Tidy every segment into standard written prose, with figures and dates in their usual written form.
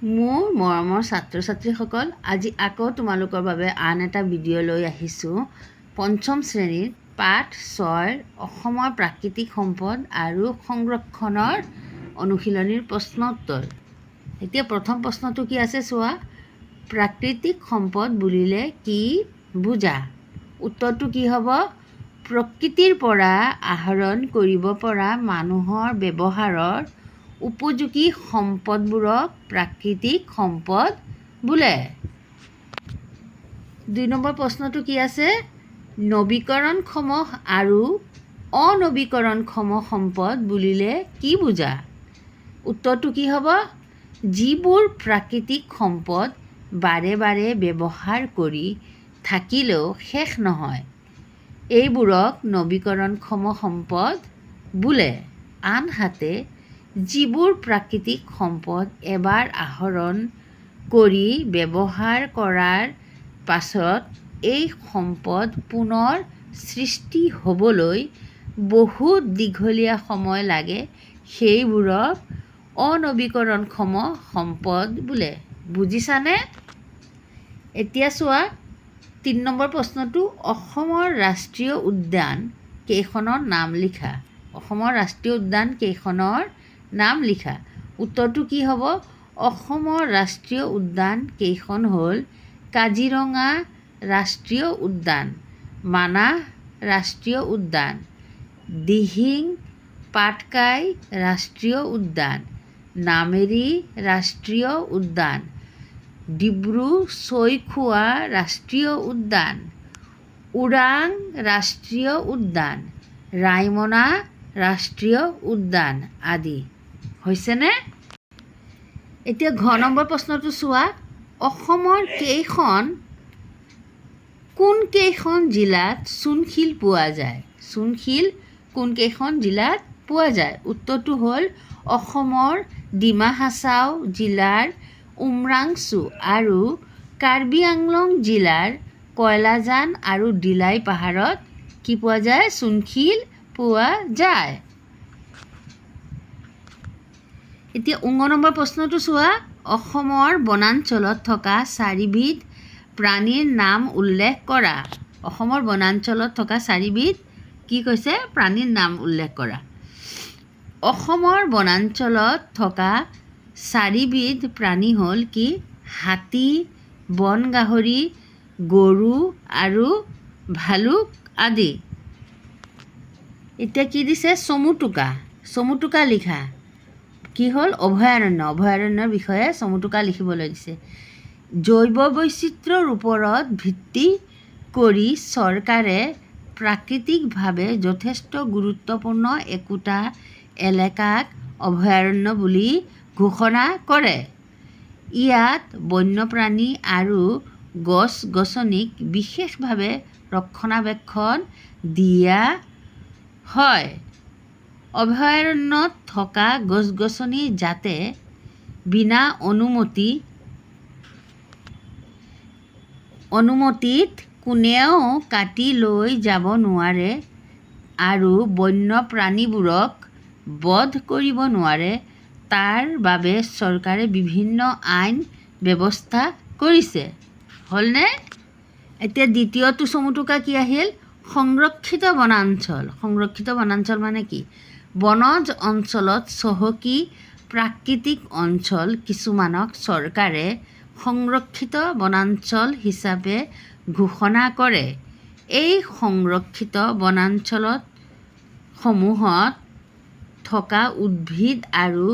মোৰ মৰমৰ ছাত্ৰ ছাত্ৰীসকল, আজি আকৌ তোমালোকৰ বাবে আন এটা ভিডিঅ' লৈ আহিছোঁ। পঞ্চম শ্ৰেণীৰ পাঠ 6 অসমৰ প্ৰাকৃতিক সম্পদ আৰু সংৰক্ষণৰ অনুশীলনীৰ প্ৰশ্ন উত্তৰ। এতিয়া প্ৰথম প্ৰশ্নটো কি আছে চোৱা। প্ৰাকৃতিক সম্পদ বুলিলে কি বুজা? উত্তৰটো কি হ'ব? প্ৰকৃতিৰ পৰা আহৰণ কৰিব পৰা মানুহৰ ব্যৱহাৰৰ উপযোগী সম্পদবোৰক প্ৰাকৃতিক সম্পদ বোলে। 2 নম্বৰ প্ৰশ্নটো কি আছে? নৱীকৰণক্ষম আৰু অনৱীকৰণক্ষম সম্পদ বুলিলে কি বুজা? উত্তৰটো কি হ'ব? যিবোৰ প্ৰাকৃতিক সম্পদ বাৰে বাৰে ব্যৱহাৰ কৰি থাকিলেও শেষ নহয়, এইবোৰক নৱীকৰণক্ষম সম্পদ বোলে। আনহাতে যিবোৰ প্ৰাকৃতিক সম্পদ এবাৰ আহৰণ কৰি ব্যৱহাৰ কৰাৰ পাছত এই সম্পদ পুনৰ সৃষ্টি হ'বলৈ বহুত দীঘলীয়া সময় লাগে, সেইবোৰক অনৱীকৰণক্ষম সম্পদ বোলে। বুজিছানে? এতিয়া চোৱা 3 নম্বৰ প্ৰশ্নটো। অসমৰ ৰাষ্ট্ৰীয় উদ্যান কেইখনৰ নাম লিখা। অসমৰ ৰাষ্ট্ৰীয় উদ্যান কেইখনৰ নাম লিখা। উত্তৰটো কি হ'ব? অসমৰ ৰাষ্ট্ৰীয় উদ্যান কেইখন হ'ল কাজিৰঙা ৰাষ্ট্ৰীয় উদ্যান, মানাহ ৰাষ্ট্ৰীয় উদ্যান, দিহিং পাটকাই ৰাষ্ট্ৰীয় উদ্যান, নামেৰী ৰাষ্ট্ৰীয় উদ্যান, ডিব্ৰু-ছৈখোৱা ৰাষ্ট্ৰীয় উদ্যান, ওৰাং ৰাষ্ট্ৰীয় উদ্যান, ৰায়মনা ৰাষ্ট্ৰীয় উদ্যান আদি। হৈছেনে? এতিয়া ঘ নম্বৰ প্ৰশ্নটো চোৱা। অসমৰ কোনকেইখন জিলাত চূণশিল পোৱা যায়? চূণশিল কোনকেইখন জিলাত পোৱা যায়? উত্তৰটো হ'ল অসমৰ ডিমা হাছাও জিলাৰ উমৰাংচু আৰু কাৰ্বি আংলং জিলাৰ কয়লাজান আৰু দিলাই পাহাৰত কি পোৱা যায়? চূণশিল পোৱা যায়। এতিয়া 19 নম্বৰ প্ৰশ্নটো চোৱা। অসমৰ বনাঞ্চলত থকা 4বিধ প্ৰাণীৰ নাম উল্লেখ কৰা। অসমৰ বনাঞ্চলত থকা 4বিধ কি কৈছে? প্ৰাণীৰ নাম উল্লেখ কৰা। অসমৰ বনাঞ্চলত থকা 4বিধ প্ৰাণী হ'ল কি? হাতী, বন গাহৰি, গৰু আৰু ভালুক আদি। এতিয়া কি দিছে? চমুটোকা। চমুটোকা লিখা। কি হ'ল? অভয়াৰণ্য। অভয়াৰণ্যৰ বিষয়ে চমুটোকা লিখিবলৈ দিছে। জৈৱ বৈচিত্ৰ্যৰ ওপৰত ভিত্তি কৰি চৰকাৰে প্ৰাকৃতিকভাৱে যথেষ্ট গুৰুত্বপূৰ্ণ একোটা এলেকাক অভয়াৰণ্য বুলি ঘোষণা কৰে। ইয়াত বন্যপ্ৰাণী আৰু গছ-গছনিক বিশেষভাৱে ৰক্ষণাবেক্ষণ দিয়া হয়। অভয়াৰণ্যত থকা গছ-গছনি যাতে বিনা অনুমতিত কোনেও কাটি লৈ যাব নোৱাৰে আৰু বন্যপ্ৰাণীবোৰক বধ কৰিব নোৱাৰে, তাৰ বাবে চৰকাৰে বিভিন্ন আইন ব্যৱস্থা কৰিছে। হ'লনে? এতিয়া দ্বিতীয়টো চমুটোকা কি আহিল? সংৰক্ষিত বনাঞ্চল। সংৰক্ষিত বনাঞ্চল মানে কি? বনজ অঞ্চলত চহকী প্ৰাকৃতিক অঞ্চল কিছুমানক চৰকাৰে সংৰক্ষিত বনাঞ্চল হিচাপে ঘোষণা কৰে। এই সংৰক্ষিত বনাঞ্চলসমূহত থকা উদ্ভিদ আৰু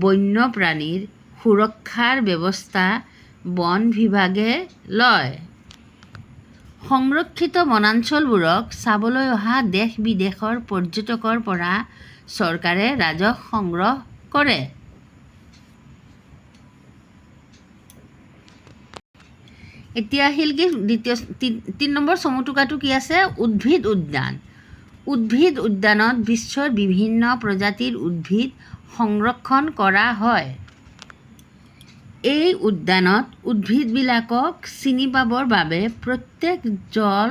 বন্যপ্ৰাণীৰ সুৰক্ষাৰ ব্যৱস্থা বন বিভাগে লয়। সংৰক্ষিত বনাঞ্চলবোৰক চাবলৈ অহা দেশ-বিদেশৰ পৰ্যটকৰ পৰা চৰকাৰে ৰাজহ সংগ্ৰহ কৰে। এতিয়া আহিল কি? 3 নম্বৰ চমুটোকাটো কি আছে? উদ্ভিদ উদ্যান। উদ্ভিদ উদ্যানত বিশ্বৰ বিভিন্ন প্ৰজাতিৰ উদ্ভিদ সংৰক্ষণ কৰা হয়। এই উদ্যানত উদ্ভিদবিলাকক চিনি পাবৰ বাবে প্ৰত্যেক ডাল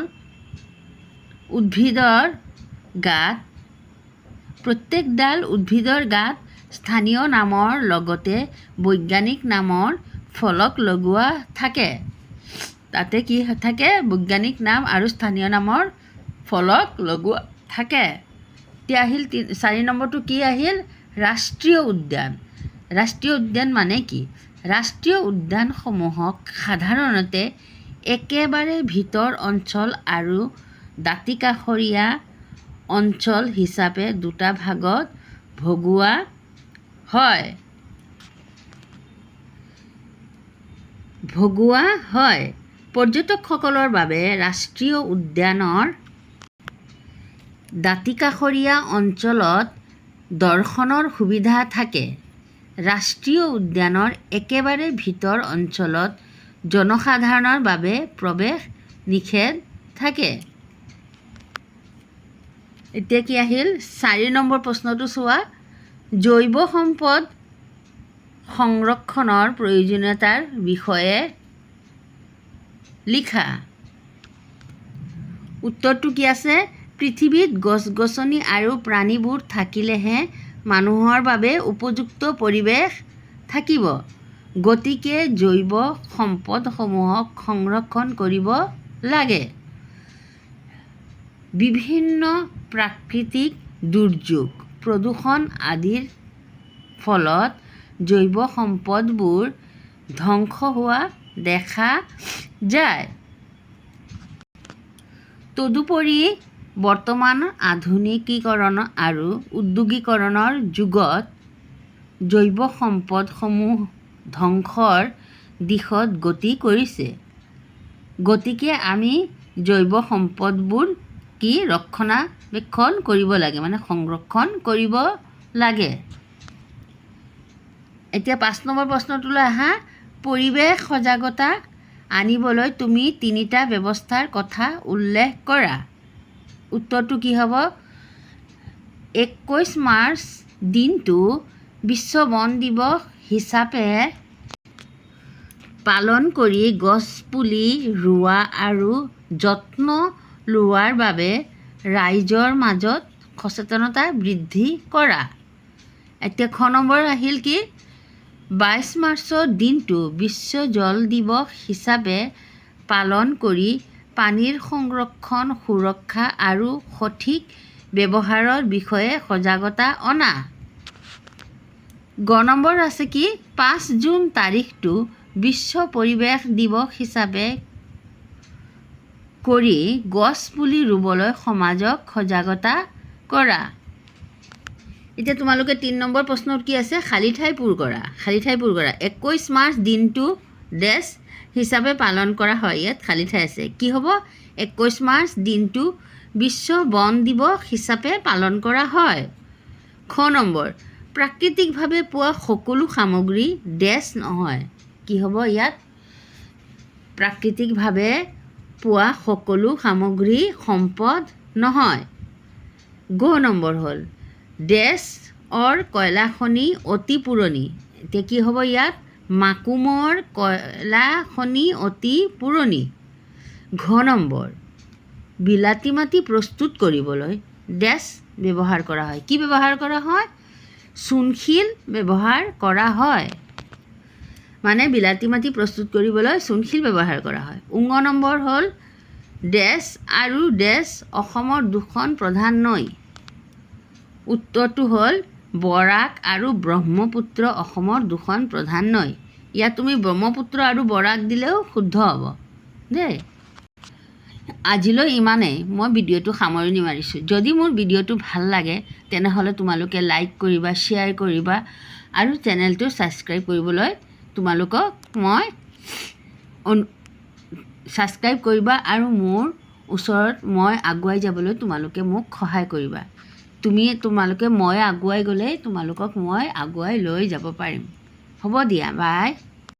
উদ্ভিদৰ গাত স্থানীয় নামৰ লগতে বৈজ্ঞানিক নামৰ ফলক লগোৱা থাকে। তাতে কি থাকে? বৈজ্ঞানিক নাম আৰু স্থানীয় নামৰ ফলক লগোৱা থাকে। এতিয়া আহিল 4 নম্বৰটো কি আহিল? ৰাষ্ট্ৰীয় উদ্যান। ৰাষ্ট্ৰীয় উদ্যান মানে কি? ৰাষ্ট্ৰীয় উদ্যানসমূহক সাধাৰণতে একেবাৰে ভিতৰ অঞ্চল আৰু দাঁতিকাষৰীয়া অঞ্চল হিচাপে দুটা ভাগত ভগোৱা হয়। পৰ্যটকসকলৰ বাবে ৰাষ্ট্ৰীয় উদ্যানৰ দাঁতিকাষৰীয়া অঞ্চলত দৰ্শনৰ সুবিধা থাকে। ৰাষ্ট্ৰীয় উদ্যানৰ একেবাৰে ভিতৰ অঞ্চলত জনসাধাৰণৰ বাবে প্ৰৱেশ নিষেধ থাকে। এতিয়া কি আহিল? 4 নম্বৰ প্ৰশ্নটো চোৱা। জৈৱ সম্পদ সংৰক্ষণৰ প্ৰয়োজনীয়তাৰ বিষয়ে লিখা। উত্তৰটো কি আছে? পৃথিৱীত গছ-গছনি আৰু প্ৰাণীবোৰ থাকিলেহে মানুহৰ বাবে উপযুক্ত পৰিৱেশ থাকিব। গতিকে জৈৱ সম্পদসমূহক সংৰক্ষণ কৰিব লাগে। বিভিন্ন প্ৰাকৃতিক দুৰ্যোগ, প্ৰদূষণ আদিৰ ফলত জৈৱ সম্পদবোৰ ধ্বংস হোৱা দেখা যায়। তদুপৰি বৰ্তমান আধুনিকীকৰণ আৰু ঔদ্যোগিকৰণৰ যুগত জৈৱ সম্পদসমূহ ধ্বংসৰ দিশত গতি কৰিছে। গতিকে আমি জৈৱ সম্পদবোৰ ৰক্ষণাবেক্ষণ কৰিব লাগে, মানে সংৰক্ষণ কৰিব লাগে। এতিয়া 5 নম্বৰ প্ৰশ্নটোলৈ আহা। পৰিৱেশ সজাগতা আনিবলৈ তুমি 3টা ব্যৱস্থাৰ কথা উল্লেখ কৰা। উত্তৰটো কি হ'ব? 21 মাৰ্চ দিনটো বিশ্ব বন দিৱস হিচাপে পালন কৰি গছপুলি ৰোৱা আৰু যত্ন লোৱাৰ বাবে ৰাইজৰ মাজত সচেতনতা বৃদ্ধি কৰা। এতিয়া 6 নম্বৰ আহিল কি? 22 মাৰ্চৰ দিনটো বিশ্ব জল দিৱস হিচাপে পালন কৰি পানীৰ সংৰক্ষণ, সুৰক্ষা আৰু সঠিক ব্যৱহাৰৰ বিষয়ে সজাগতা অনা। গ নম্বৰ আছে কি? 5 জুন তাৰিখটো বিশ্ব পৰিৱেশ দিৱস হিচাপে কৰি গছ পুলি ৰুবলৈ সমাজক সজাগতা কৰা। এতিয়া তোমালোকে 3 নম্বৰ প্ৰশ্নত কি আছে? খালী ঠাই পূৰ কৰা। 21 মাৰ্চ দিনটো ডেছ হিচাপে পালন কৰা হয়। ইয়াত খালী ঠাই আছে। কি হ'ব? 21 মাৰ্চ দিনটো বিশ্ব বন দিৱস হিচাপে পালন কৰা হয়। খ নম্বৰ, প্ৰাকৃতিকভাৱে পোৱা সকলো সামগ্ৰী ডেছ নহয়। কি হ'ব ইয়াত? প্ৰাকৃতিকভাৱে পোৱা সকলো সামগ্ৰী সম্পদ নহয়। গ নম্বৰ হ'ল ডেছৰ কয়লা খনি অতি পুৰণি। এতিয়া কি হ'ব ইয়াত? মাকুমৰ কয়লা খনি অতি পুৰণি। ঘ নম্বৰ, বিলাতী মাটি প্ৰস্তুত কৰিবলৈ ডেছ ব্যৱহাৰ কৰা হয়। কি ব্যৱহাৰ কৰা হয়? চূণশিল ব্যৱহাৰ কৰা হয়। মানে বিলাতী মাটি প্ৰস্তুত কৰিবলৈ চূণশিল ব্যৱহাৰ কৰা হয়। ঙ নম্বৰ হ'ল ডেছ আৰু ডেছ অসমৰ 2খন প্ৰধান নৈ। উত্তৰটো হ'ল বৰাক আৰু ব্ৰহ্মপুত্ৰ অসমৰ 2খন প্ৰধান নৈ। ইয়াত তুমি ব্ৰহ্মপুত্ৰ আৰু বৰাক দিলেও শুদ্ধ হ'ব দেই। আজিলৈ ইমানেই। মই ভিডিঅ'টো সামৰণি মাৰিছোঁ। যদি মোৰ ভিডিঅ'টো ভাল লাগে তেনেহ'লে তোমালোকে লাইক কৰিবা, শ্বেয়াৰ কৰিবা আৰু চেনেলটো ছাবস্ক্ৰাইব কৰিবলৈ তোমালোকক মই ছাবস্ক্ৰাইব কৰিবা আৰু মোৰ ওচৰত মই আগুৱাই যাবলৈ তোমালোকে মোক সহায় কৰিবা। তোমালোকে মই আগুৱাই গ'লেই তোমালোকক মই আগুৱাই লৈ যাব পাৰিম। হ'ব দিয়া, বাই।